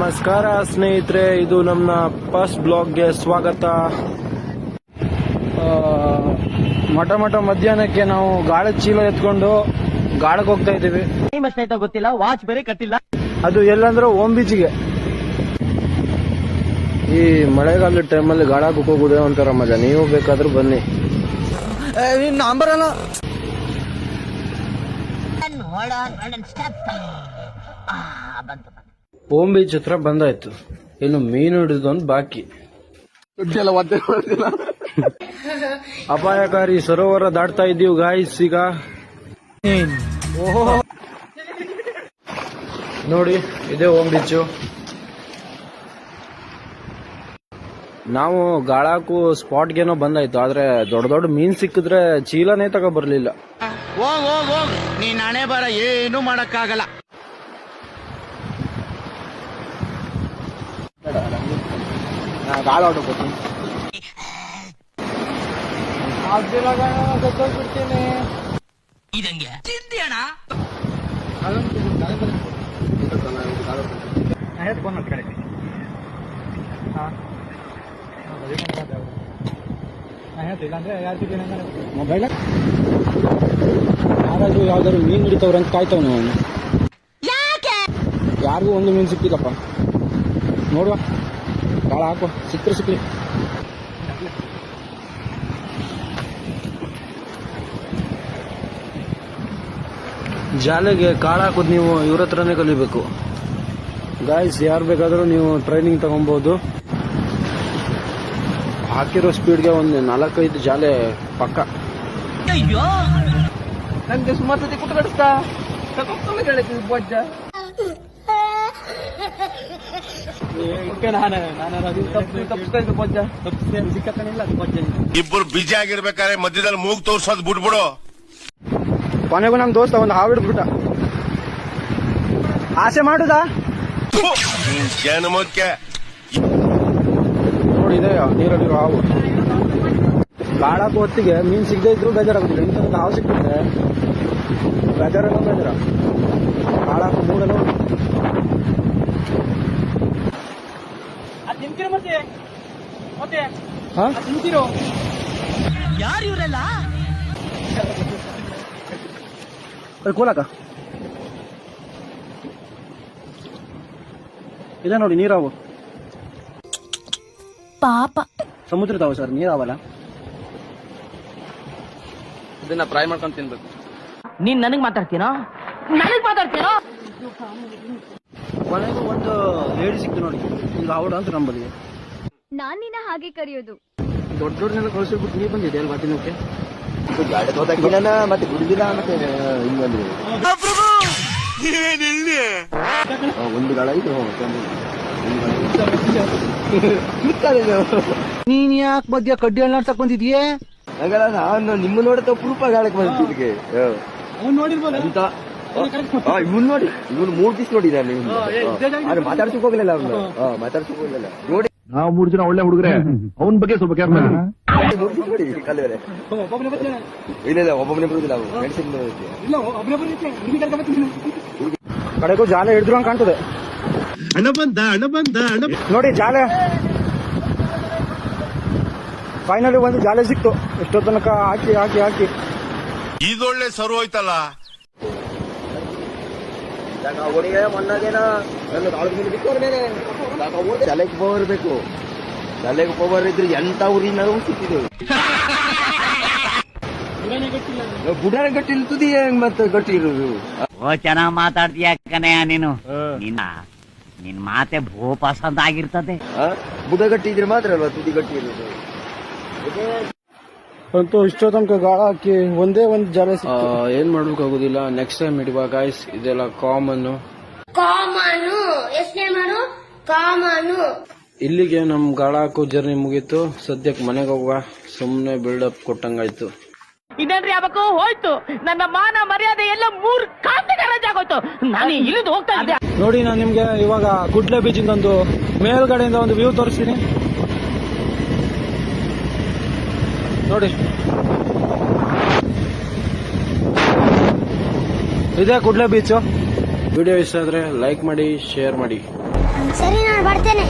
ನಮಸ್ಕಾರ ಸ್ನೇಹಿತರೆ, ಇದು ನಮ್ಮ ಫಸ್ಟ್ ಬ್ಲಾಗ್ಗೆ ಸ್ವಾಗತ. ಮಠ ಮಧ್ಯಾಹ್ನಕ್ಕೆ ನಾವು ಗಾಳದ ಚೀಲ ಎತ್ಕೊಂಡು ಗಾಳಕ್ಕೆ ಹೋಗ್ತಾ ಇದ್ದೀವಿ. ಗೊತ್ತಿಲ್ಲ, ವಾಚ್ ಬೇರೆ ಕಟ್ಟಿಲ್ಲ. ಅದು ಎಲ್ಲಂದ್ರೆ ಓಮ್ ಬೀಚ್ಗೆ. ಈ ಮಳೆಗಾಲದ ಟೈಮಲ್ಲಿ ಗಾಳಕ್ಕೆ ಹೋಗೋದೇ ಒಂಥರ ಮಜಾ. ನೀವು ಬೇಕಾದ್ರೂ ಬನ್ನಿ. ನಂಬರಲ್ಲ. ಓಮ್ ಬೀಚ್ ಹತ್ರ ಬಂದಾಯ್ತು. ಇನ್ನು ಮೀನು ಹಿಡಿದೊಂದು ಬಾಕಿ. ಅಪಾಯಕಾರಿ ಸರೋವರ ದಾಟ್ತಾ ಇದ್ದೀವಿ ಗಾಯ್ಸ್. ಈಗ ನೋಡಿ, ಇದೇ ಓಮ್ ಬೀಚು. ನಾವು ಗಾಳಾಕು ಸ್ಪಾಟ್ಗೇನೋ ಬಂದಾಯ್ತು, ಆದ್ರೆ ದೊಡ್ಡ ಮೀನ್ ಸಿಕ್ಕಿದ್ರೆ ಚೀಲನೇ ತಗೋ ಬರ್ಲಿಲ್ಲ. ಹೋಗ್ ನೀನ್ ಹಣೆ ಬರ ಏನು ಮಾಡಕ್ಕಾಗಲ್ಲ. ಇದಂಗೆ ಚಿಂತೆ ಅಣ್ಣ. ಮೊಬೈಲ್ ಯಾರಾದ್ರೂ ಯಾವ್ದಾದ್ರು ಮೀನ್ ಹಿಡಿತವ್ರಂತ ಕಾಯ್ತವ್ ನಾವು. ಯಾರಿಗೂ ಒಂದು ಮೀನ್ ಸಿಕ್ಕಿಲ್ಲಪ್ಪ. ನೋಡುವ, ಗಾಳ ಹಾಕುವ, ಸಿಕ್ಕ್ಲಿ. ಜಾಲೆಗೆ ಕಾಳ ಹಾಕೋದು ನೀವು ಇವ್ರ ಹತ್ರನೇ ಕಲಿಬೇಕು ಗಾಯ್ಸ್. ಯಾರು ಬೇಕಾದ್ರೂ ನೀವು ಟ್ರೈನಿಂಗ್ ತಗೊಬಹುದು. ಹಾಕಿರೋ ಸ್ಪೀಡ್ಗೆ ಒಂದು 4-5 ಜಾಲೆ ಪಕ್ಕ. ಅಯ್ಯೋ, ನಂಗೆ ಸುಮಾರು ಸತಿ ಕುಟ್ಕಡಿಸ್ತಾ ಬೊಜ್ಜ. ಇಬ್ಬರು ಬಿಜಿ ಆಗಿರ್ಬೇಕಾದ್ರೆ ಮಧ್ಯದಲ್ಲಿ ಮೂಗ್ ತೋರ್ಸೋದ್ ಬಿಟ್ಬಿಡು. ಕೊನೆಗೂ ನಮ್ ದೋಸ್ತ ಒಂದು ಹಾವು ಹಿಡ್ಬಿಟ್ಟ. ಆಸೆ ಮಾಡುದಾ? ಜನ್ಮಕ್ಕೆ ನೋಡಿದೆ ನೀರಲ್ಲಿರೋ ಹಾವು. ಗಾಳಾಕ ಹೊತ್ತಿಗೆ ಮೀನ್ ಸಿಗದೆ ಇದ್ರು ಬೇಜಾರಾಗುದಿಲ್ಲ. ಇಂಥ ಹಾವು ಸಿಕ್ಬಿಟ್ರೆ ಬೇಜಾರೆಲ್ಲ ಬೇಜಾರ. ಗಾಳಾಕ ಮೂಡಲು ಯಾರು ಇವರೆಲ್ಲ? ಕೋಲಾಕ ಇದೆ ನೋಡಿ, ನೀರಾವು. ಪಾಪ ಸಮುದ್ರದಾವು ಸರ್, ನೀರಾವಲ್ಲ. ಇದನ್ನ ಫ್ರೈ ಮಾಡ್ಕೊಂಡು ತಿನ್ಬೇಕು. ನೀನ್ ನನಗ್ ಮಾತಾಡ್ತೀನೋ? ಕೊನೆಗೂ ಒಂದು ಲೇಡಿ ಸಿಕ್ತು ನೋಡಿ. ಈಗ ಅವಡ ಅಂತ ನಂಬಲ್ಲಿ. ನಾನ್ ನಿನ್ನ ಹಾಗೆ ಕರೆಯೋದು. ದೊಡ್ಡನೆಲ್ಲ ಕಳಿಸ್ಬಿಟ್ಟು ನೀ ಬಂದಿದೆ ಅಲ್ವಾ ತಿನ್ನೋಕೆ? ಗಾಡಿ ಹೋದಾಕಿನ ಮತ್ತೆ ಗುಡಿದಿಲ್ಲ, ಮತ್ತೆ ಹಿಂಗಂದ್ರೆ ಒಂದು ಗಾಳ ಇದು. ನೀನ್ ಯಾಕೆ ಮಧ್ಯ ಕಡ್ಡಿ ಹಣ್ಣಾಡ್ಸಕ್ ಬಂದಿದ್ಯೆ? ಹಂಗಲ್ಲ, ನಾನು ನಿಮ್ಮ ನೋಡತ್ತ ಪ್ರೂಫ್ ಗಾಳಕ್ಕೆ ಬಂದಿದ್ದಿಗೆ ಅಂತ. ಇವನ್ ನೋಡಿ, ಇವನು 3 ದಿವಸ ನೋಡಿ ನಾನು. ಆದ್ರೆ ಮಾತಾಡ್ಸಕ್ ಹೋಗ್ಲಿಲ್ಲ ಅವ್ನು. ಮಾತಾಡ್ಸಕ್ ಹೋಗ್ಲಿಲ್ಲ ನೋಡಿ. ನಾವು 3 ಜನ ಒಳ್ಳೆ ಹುಡುಗರೆ, ಅವನ ಬಗ್ಗೆ ಸ್ವಲ್ಪ ಕೇರ್ ಮಾಡಿ. ನೋಡಿ ಕಲ್ವರೆ. ಇಲ್ಲ, ಒಬ್ಬೊಬ್ಬನೇ ಬರುದಿಲ್ಲ. ಅವ್ರು ಮೆಡಿಸಿನ್ ಕಡೆಗೂ ಜಾಲೆ ಹಿಡಿದ್ರು ಅಂತ ಕಾಣ್ತದೆ. ಹಣ ಬಂದ ನೋಡಿ ಜಾಲೆ. ಫೈನಲಿ ಒಂದು ಜಾಲೆ ಸಿಕ್ತು. ಎಷ್ಟೋ ತನಕ ಹಾಕಿ ಇದೊಳ್ಳೆ ಸರು ಹೋಯ್ತಲ್ಲ. ಮೊನ್ನಾಗೇನ ತಲೆಗೆ ಪವರ್ ಬೇಕು. ತಲೆಗೆ ಪವರ್ ಇದ್ರೆ ಎಂತ ಊರಿ ನಾವು ಸಿಕ್ಕಿದ್ದೇವೆ. ಬುಡಾರ ಗಟ್ಟಿ ಇಲ್ತದಿ, ಮತ್ತೆ ಗಟ್ಟಿ ಇರೋದು. ಓ, ಚೆನ್ನಾಗ್ ಮಾತಾಡ್ತೀಯ ಕಣಯ್ಯ ನೀನು. ನಿನ್ ಮಾತೆ ಭೂ ಪಸಂದ್ ಆಗಿರ್ತದೆ. ಬುಡ ಗಟ್ಟಿ ಇದ್ರೆ ಮಾತ್ರ ಅಲ್ವಾ ತುದಿ ಗಟ್ಟಿ ಇರೋದು. ಅಂತೂ ಇಷ್ಟೋ ತನಕ ಗಾಳ ಹಾಕಿ ಒಂದೇ ಒಂದು ಜಾಲೆ ಸಿಕ್ತು. ಏನ್ ಮಾಡ್ಬೇಕಾಗುದಿಲ್ಲ, ನೆಕ್ಸ್ಟ್ ಟೈಮ್ ಹಿಡಿವಾ ಗಾಯ್ಸ್. ಇದೆಲ್ಲ ಕಾಮನ್. ಇಲ್ಲಿಗೆ ನಮ್ ಗಾಳ ಹಾಕೋ ಜರ್ನಿ ಮುಗೀತು. ಸದ್ಯಕ್ಕೆ ಮನೆಗೆ ಹೋಗುವ. ಸುಮ್ನೆ ಬಿಲ್ಡಪ್ ಕೊಟ್ಟಂಗಾಯ್ತು. ಇದೇನ್ರಿ ಯಾವಕ್ಕೂ ಹೋಯ್ತು. ನನ್ನ ಮಾನ ಮರ್ಯಾದೆ ಎಲ್ಲ 3 ಕಾಂತಿಗೆ ರಜಾಗೋಯ್ತು. ನಾನು ಇಳಿದು ಹೋಗ್ತಾ ಇದ್ದೆ. ನೋಡಿ, ನಾನು ನಿಮ್ಗೆ ಇವಾಗ ಗುಡ್ಲೆ ಬೀಚಿಂದ ಒಂದು ಮೇಲ್ಗಡೆಯಿಂದ ಒಂದು ವ್ಯೂ ತೋರಿಸ್ತೀನಿ ನೋಡಿ. ಇದೇ ಕುಡ್ಲೆ ಬೀಚು. ವಿಡಿಯೋ ಇಷ್ಟ ಆದ್ರೆ ಲೈಕ್ ಮಾಡಿ, ಶೇರ್ ಮಾಡಿ. ಸರಿ, ನಾನು ಬರ್ತೇನೆ.